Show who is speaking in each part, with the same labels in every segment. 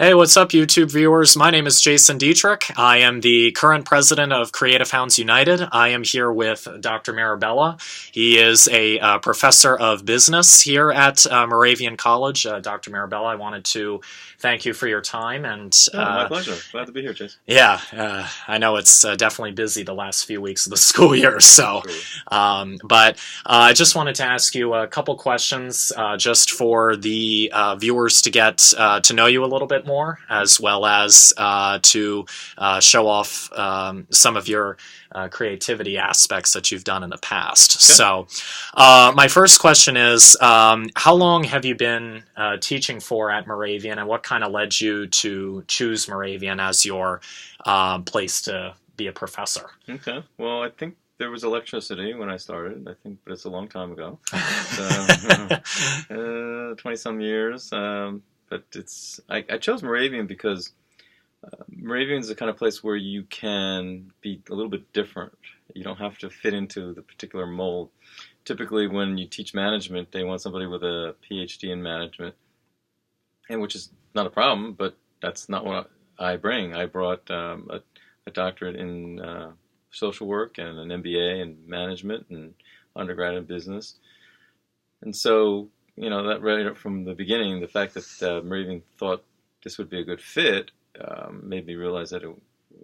Speaker 1: Hey, what's up, YouTube viewers? My name is Jason Dietrich. I am the current president of Creative Hounds United. I am here with Dr. Marabella. He is a professor of business here at Moravian College. Dr. Marabella, I wanted to thank you for your time. And
Speaker 2: My pleasure. Glad to be here, Jason.
Speaker 1: yeah, I know it's definitely busy the last few weeks of the school year. So,
Speaker 2: Sure.
Speaker 1: but I just wanted to ask you a couple questions just for the viewers to get to know you a little bit more, as well as to show off some of your creativity aspects that you've done in the past.
Speaker 2: Okay.
Speaker 1: So, my first question is, how long have you been teaching for at Moravian, and what kind of led you to choose Moravian as your place to be a professor?
Speaker 2: Okay. Well, I think there was electricity when I started. But it's a long time ago. So, 20 some years. But I chose Moravian because Moravian is the kind of place where you can be a little bit different. You don't have to fit into the particular mold. Typically, when you teach management, they want somebody with a PhD in management, and which is not a problem, but that's not what I bring. I brought a doctorate in social work and an MBA in management and undergrad in business. And so, that right up from the beginning, the fact that Moravian thought this would be a good fit made me realize that it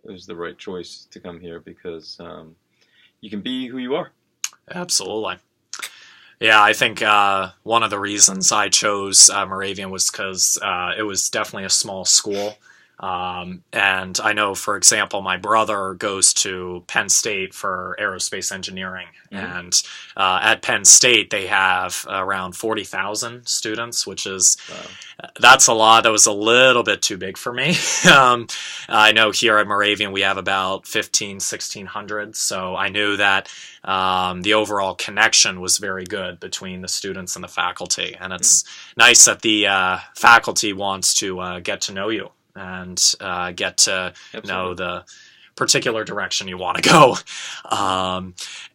Speaker 2: was the right choice to come here because you can be who you are.
Speaker 1: Absolutely. Yeah, I think one of the reasons I chose Moravian was because it was definitely a small school. And I know, for example, my brother goes to Penn State for aerospace engineering.
Speaker 2: Mm-hmm.
Speaker 1: And at Penn State, they have around 40,000 students, which is, that's a lot. That was a little bit too big for me. I know here at Moravian, we have about 1,600. So I knew that the overall connection was very good between the students and the faculty. And it's nice that the faculty wants to get to know you and get to know the particular direction you want to go.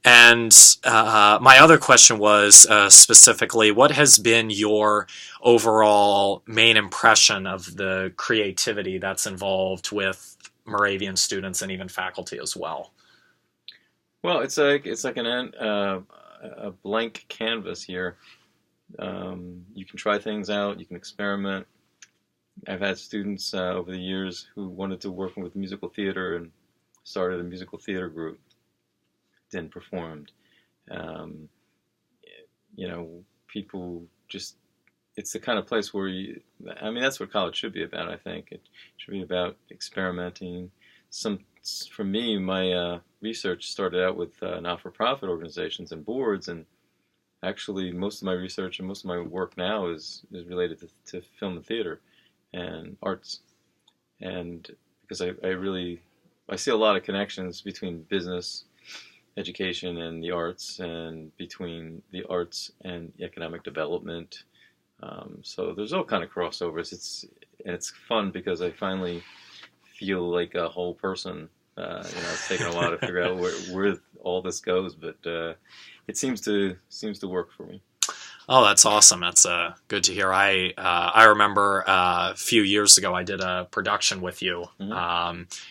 Speaker 1: And my other question was specifically, what has been your overall main impression of the creativity that's involved with Moravian students and even faculty as well?
Speaker 2: Well, it's like a blank canvas here. You can try things out. You can experiment. I've had students over the years who wanted to work with musical theater and started a musical theater group, then performed. People just, it's the kind of place where that's what college should be about, I think. It should be about experimenting. For me, my research started out with not-for-profit organizations and boards, and actually most of my research and most of my work now is related to film and theater and arts, and because I see a lot of connections between business, education, and the arts, and between the arts and economic development. So there's all kind of crossovers. It's fun because I finally feel like a whole person. It's taken a while to figure out where all this goes, but it seems to work for me.
Speaker 1: Oh, that's awesome. That's good to hear. I remember a few years ago I did a production with you,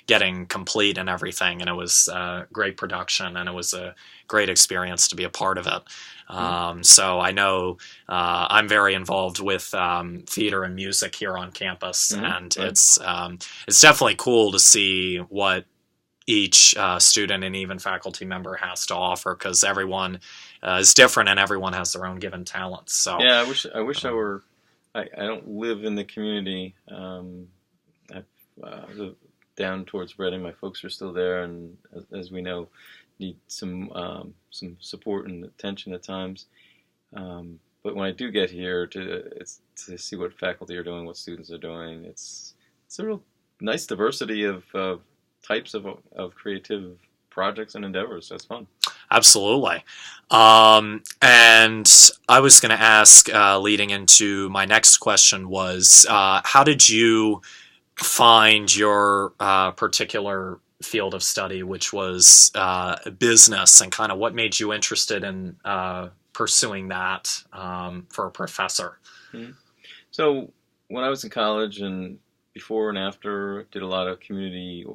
Speaker 1: getting complete and everything, and it was a great production, and it was a great experience to be a part of it. So I know I'm very involved with theater and music here on campus, and it's definitely cool to see what each student and even faculty member has to offer, because everyone is different and everyone has their own given talents. So
Speaker 2: yeah, I wish I were. I don't live in the community. Down towards Reading, my folks are still there, and as we know, need some support and attention at times. But when I do get here to see what faculty are doing, what students are doing, it's a real nice diversity of types of creative projects and endeavors. That's fun.
Speaker 1: Absolutely. And I was going to ask, leading into my next question was, how did you find your particular field of study, which was business, and kind of what made you interested in pursuing that for a professor?
Speaker 2: So when I was in college and before and after. Did a lot of community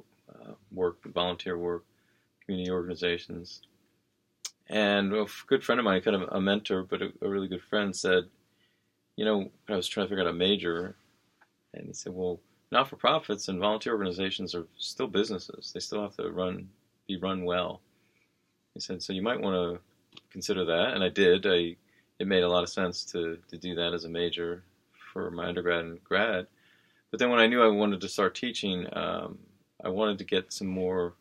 Speaker 2: work, volunteer work, community organizations. And a good friend of mine, kind of a mentor, but a really good friend, said, I was trying to figure out a major, and he said, well, not-for-profits and volunteer organizations are still businesses. They still have to be run well. He said, so you might want to consider that, and I did. It made a lot of sense to do that as a major for my undergrad and grad. But then when I knew I wanted to start teaching, I wanted to get some more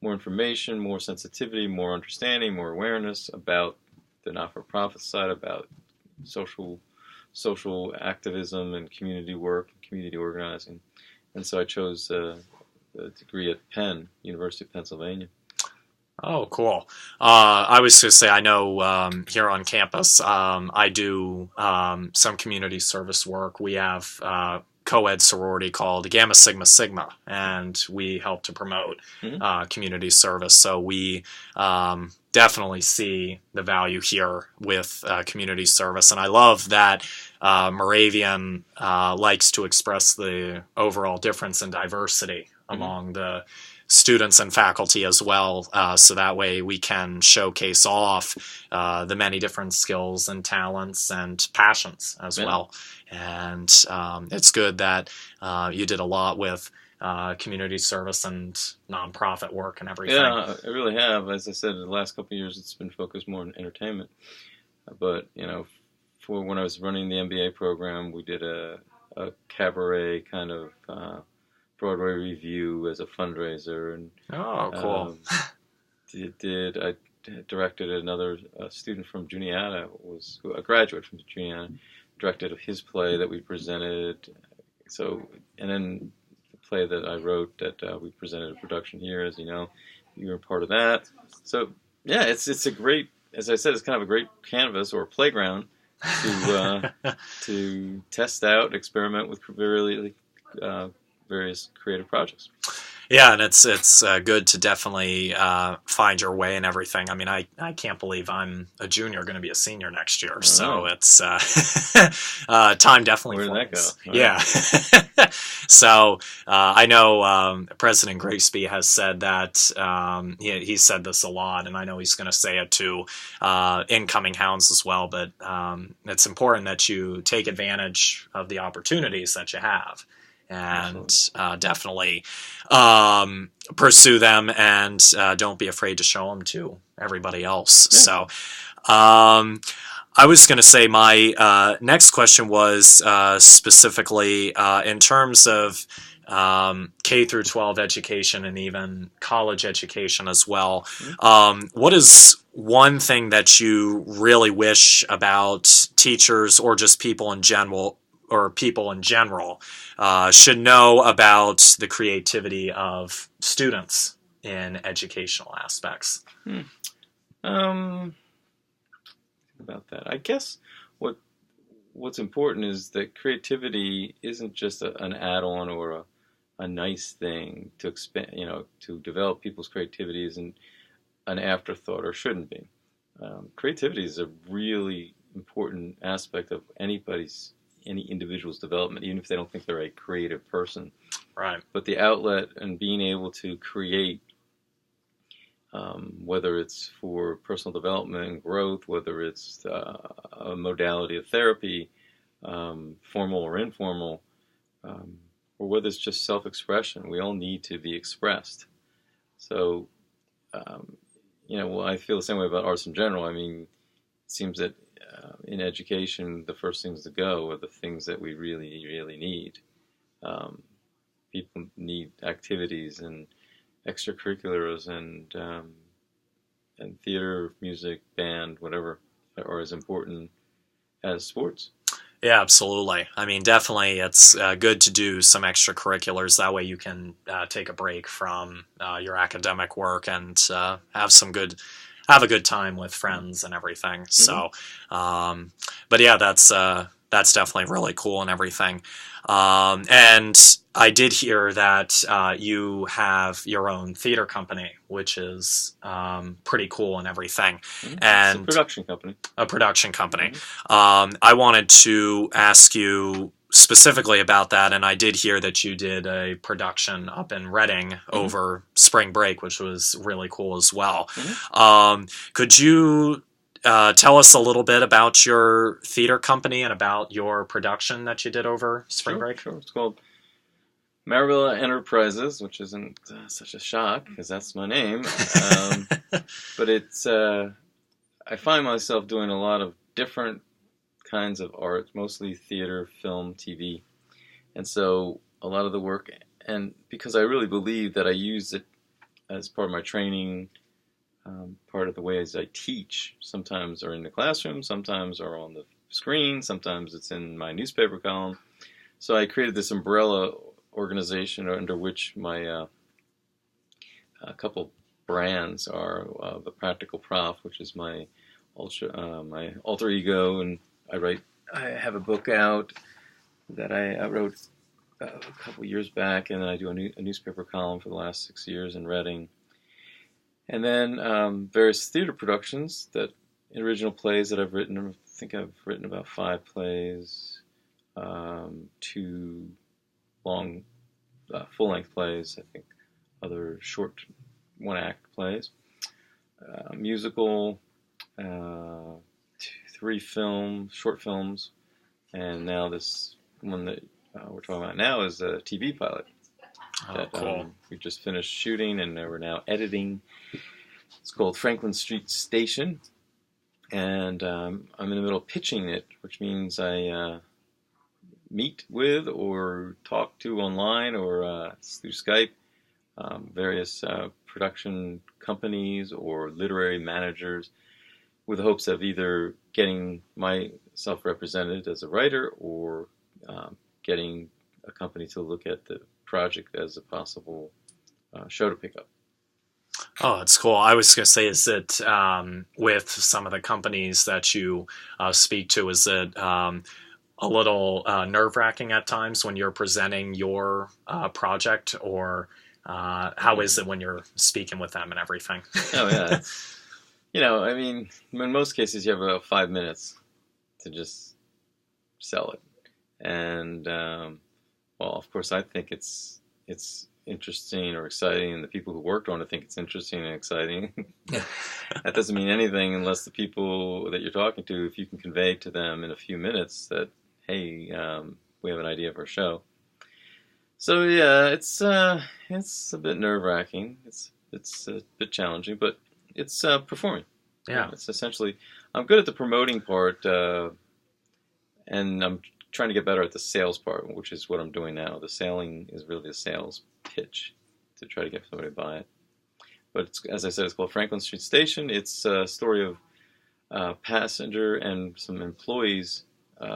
Speaker 2: information, more sensitivity, more understanding, more awareness about the not-for-profit side, about social activism and community work, and community organizing. And so I chose the degree at Penn, University of Pennsylvania.
Speaker 1: Oh, cool. I was going to say, I know here on campus, I do some community service work. We have co-ed sorority called Gamma Sigma Sigma, and we help to promote community service. So we definitely see the value here with community service. And I love that Moravian likes to express the overall difference in diversity among the students and faculty as well, so that way we can showcase off the many different skills and talents and passions as well. And it's good that you did a lot with community service and nonprofit work and everything.
Speaker 2: Yeah, I really have. As I said, in the last couple of years, it's been focused more on entertainment. But, for when I was running the MBA program, we did a cabaret kind of Broadway review as a fundraiser, and
Speaker 1: cool.
Speaker 2: I directed another student from Juniata, a graduate from Juniata, directed his play that we presented. So, and then the play that I wrote that we presented a production here, as you know, you were part of that. So yeah, it's a great, as I said, it's kind of a great canvas or playground to test out, experiment with really various creative projects.
Speaker 1: Yeah, and it's good to definitely find your way and everything. I mean, I can't believe I'm a junior, going to be a senior next year. So it's time definitely.
Speaker 2: Where did that go?
Speaker 1: Yeah. So I know President Grigsby has said that he said this a lot, and I know he's going to say it to incoming hounds as well. But it's important that you take advantage of the opportunities that you have. And definitely pursue them, and don't be afraid to show them to everybody else. Yeah. So I was going to say my next question was specifically in terms of K through 12 education and even college education as well. What is one thing that you really wish about teachers or just people in general should know about the creativity of students in educational aspects?
Speaker 2: About that, I guess what's important is that creativity isn't just an add-on or a nice thing to expand. To develop people's creativity isn't an afterthought, or shouldn't be. Creativity is a really important aspect of any individual's development, even if they don't think they're a creative person.
Speaker 1: Right.
Speaker 2: But the outlet and being able to create, whether it's for personal development and growth, whether it's a modality of therapy, formal or informal, or whether it's just self-expression, we all need to be expressed. So, I feel the same way about arts in general. I mean, it seems that in education, the first things to go are the things that we really, really need. People need activities and extracurriculars and theater, music, band, whatever, are as important as sports.
Speaker 1: Yeah, absolutely. I mean, definitely it's good to do some extracurriculars. That way you can take a break from your academic work and have a good time with friends and everything. So, but yeah, that's definitely really cool and everything. And I did hear that you have your own theater company, which is pretty cool and everything. And
Speaker 2: it's a production company.
Speaker 1: A production company. I wanted to ask you specifically about that, and I did hear that you did a production up in Reading over spring break, which was really cool as well. Could you tell us a little bit about your theater company and about your production that you did over spring break?
Speaker 2: Sure. It's called Marabella Enterprises, which isn't such a shock because that's my name. But it's I find myself doing a lot of different kinds of art, mostly theater, film, TV. And so a lot of the work, and because I really believe that I use it as part of my training, part of the ways I teach, sometimes are in the classroom, sometimes are on the screen, sometimes it's in my newspaper column. So I created this umbrella organization under which my a couple brands are the Practical Prof, which is my alter ego, and I have a book out that I wrote a couple years back, and then I do a newspaper column for the last 6 years in Reading. And then various theater productions, original plays that I've written. I think I've written about 5 plays, 2 long, full-length plays, I think other short one-act plays, musical, 3 short films, and now this one that we're talking about now is a TV pilot that
Speaker 1: cool.
Speaker 2: We just finished shooting, and we're now editing. It's called Franklin Street Station, and I'm in the middle of pitching it, which means I meet with or talk to online or through Skype various production companies or literary managers with the hopes of either getting myself represented as a writer or getting a company to look at the project as a possible show to pick up.
Speaker 1: Oh, that's cool. I was going to say, is it with some of the companies that you speak to, is it a little nerve-wracking at times when you're presenting your project, or how is it when you're speaking with them and everything?
Speaker 2: Oh, yeah. I mean, in most cases, you have about 5 minutes to just sell it. And, well, of course, I think it's interesting or exciting, and the people who worked on it think it's interesting and exciting. That doesn't mean anything unless the people that you're talking to, if you can convey to them in a few minutes that, hey, we have an idea for a show. So, yeah, it's a bit nerve-wracking. It's a bit challenging, but it's performing.
Speaker 1: Yeah.
Speaker 2: It's essentially, I'm good at the promoting part, and I'm trying to get better at the sales part, which is what I'm doing now. The selling is really a sales pitch to try to get somebody to buy it. But as I said, it's called Franklin Street Station. It's a story of a passenger and some employees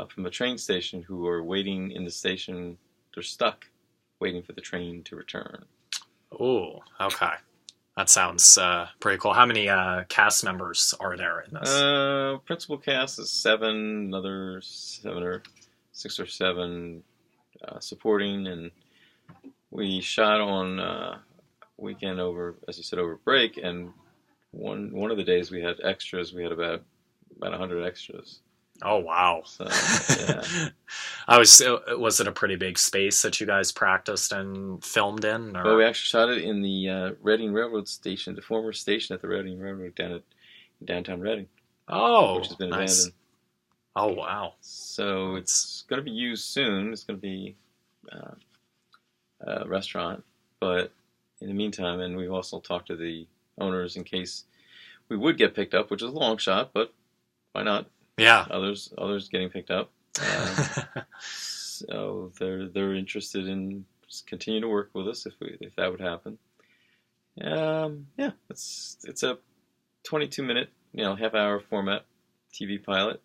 Speaker 2: from a train station who are waiting in the station. They're stuck waiting for the train to return.
Speaker 1: Oh, okay. That sounds pretty cool. How many cast members are there in this?
Speaker 2: Principal cast is 7, another 6 or 7 supporting, and we shot on weekend over, as you said, over break, and one of the days we had extras. We had about 100 extras.
Speaker 1: Oh, wow.
Speaker 2: So, yeah.
Speaker 1: Was it a pretty big space that you guys practiced and filmed in? Or?
Speaker 2: Well, we actually shot it in the Reading Railroad Station, the former station at the Reading Railroad down at downtown Reading.
Speaker 1: Oh,
Speaker 2: which has been
Speaker 1: nice.
Speaker 2: abandoned.
Speaker 1: Oh, wow.
Speaker 2: So it's going to be used soon. It's going to be a restaurant. But in the meantime, and we've also talked to the owners in case we would get picked up, which is a long shot, but why not?
Speaker 1: Yeah.
Speaker 2: Others getting picked up. So they're interested in continue to work with us if that would happen. Yeah, it's a 22-minute, half-hour format TV pilot.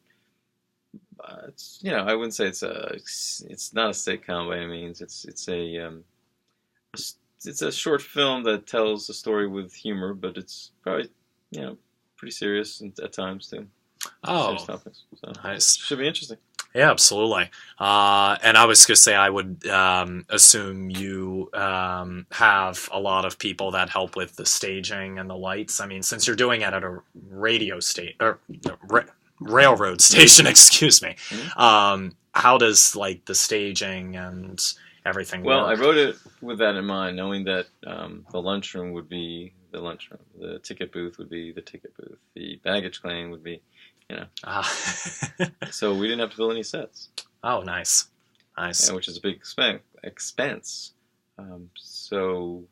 Speaker 2: It's I wouldn't say it's not a sitcom by any means. It's a short film that tells a story with humor, but it's probably pretty serious at times too.
Speaker 1: Oh,
Speaker 2: serious topics. So
Speaker 1: nice.
Speaker 2: Should be interesting.
Speaker 1: Yeah, absolutely. And I was going to say, I would assume you have a lot of people that help with the staging and the lights. I mean, since you're doing it at a radio station, or railroad station, excuse me.
Speaker 2: Mm-hmm.
Speaker 1: How does like the staging and everything
Speaker 2: Well, I
Speaker 1: work?
Speaker 2: wrote it with that in mind, knowing that the lunchroom would be the lunchroom, the ticket booth would be the ticket booth, the baggage claim would be, you know.
Speaker 1: Ah.
Speaker 2: So we didn't have to build any sets.
Speaker 1: Oh, nice. Nice.
Speaker 2: Which is a big expense. So,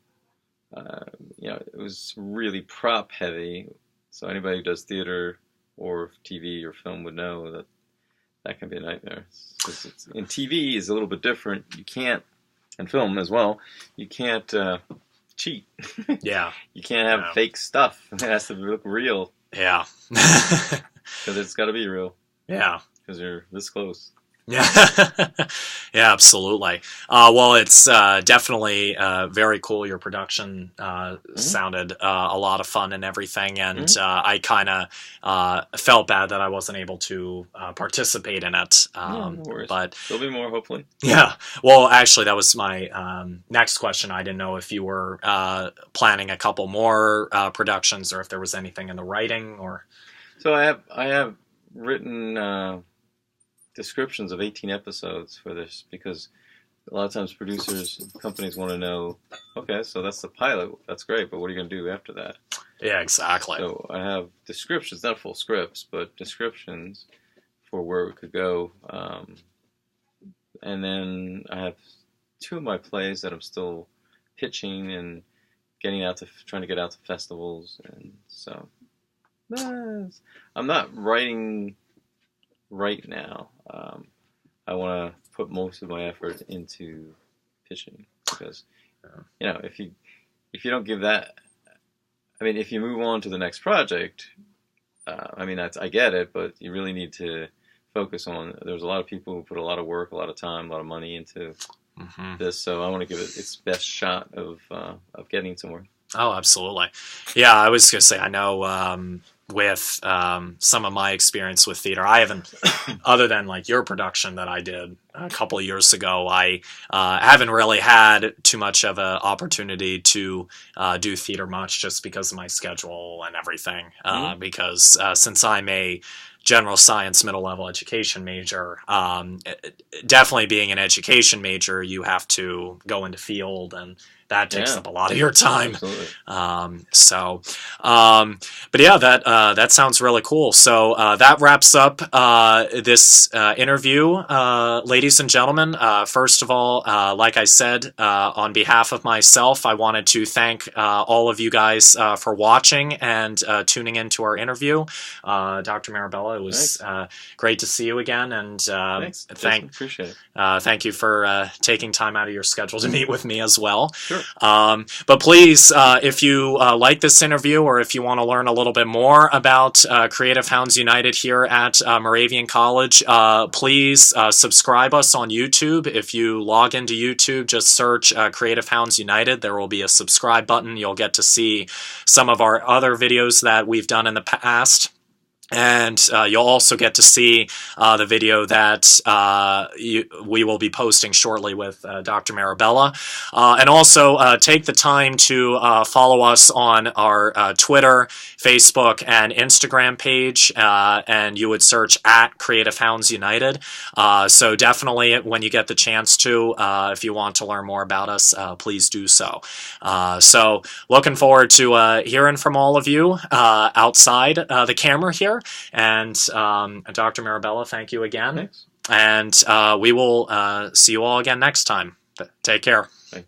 Speaker 2: it was really prop heavy. So anybody who does theater or TV or film would know that that can be a nightmare. And TV is a little bit different. You can't, and film as well, you can't cheat.
Speaker 1: Yeah.
Speaker 2: You can't have fake stuff. It has to look real.
Speaker 1: Yeah.
Speaker 2: Because it's got to be real.
Speaker 1: Yeah.
Speaker 2: Because you're this close.
Speaker 1: Yeah, yeah, absolutely. Well, it's definitely very cool. Your production sounded a lot of fun and everything, and I kind of felt bad that I wasn't able to participate in it.
Speaker 2: No worries.
Speaker 1: But
Speaker 2: there'll be more, hopefully.
Speaker 1: Yeah. Well, actually, that was my next question. I didn't know if you were planning a couple more productions, or if there was anything in the writing, or.
Speaker 2: So I have written. Descriptions of 18 episodes for this, because a lot of times producers, companies want to know, okay, so that's the pilot, that's great, but what are you going to do after that?
Speaker 1: Yeah, exactly.
Speaker 2: So I have descriptions, not full scripts, but descriptions for where it could go. And then I have 2 of my plays that I'm still pitching and trying to get out to festivals. And so I'm not writing right now. I want to put most of my effort into pitching, because if you don't give that, if you move on to the next project, I get it, but you really need to focus on. There's a lot of people who put a lot of work, a lot of time, a lot of money into this, so I want to give it its best shot of getting somewhere.
Speaker 1: Oh, absolutely. Yeah, I was going to say, I know with some of my experience with theater, I haven't, other than like your production that I did a couple of years ago, I haven't really had too much of an opportunity to do theater much, just because of my schedule and everything. Because since I'm a general science middle level education major, definitely being an education major, you have to go into field, and that takes up a lot of your time.
Speaker 2: Absolutely.
Speaker 1: But yeah, that sounds really cool. So that wraps up this interview, ladies and gentlemen. First of all, like I said, on behalf of myself, I wanted to thank all of you guys for watching and tuning into our interview. Dr. Marabella, it was great to see you again, and
Speaker 2: Thanks. Appreciate it.
Speaker 1: Thank you for taking time out of your schedule to meet with me as well.
Speaker 2: Sure.
Speaker 1: But please, if you like this interview, or if you want to learn a little bit more about Creative Hounds United here at Moravian College, please subscribe us on YouTube. If you log into YouTube, just search Creative Hounds United. There will be a subscribe button. You'll get to see some of our other videos that we've done in the past. And you'll also get to see the video that we will be posting shortly with Dr. Marabella. And also take the time to follow us on our Twitter, Facebook, and Instagram page. And you would search at Creative Hounds United. So definitely, when you get the chance to, if you want to learn more about us, please do so. So looking forward to hearing from all of you outside the camera here. And Dr. Marabella, thank you again.
Speaker 2: Thanks.
Speaker 1: And we will see you all again next time. Take care.
Speaker 2: Bye.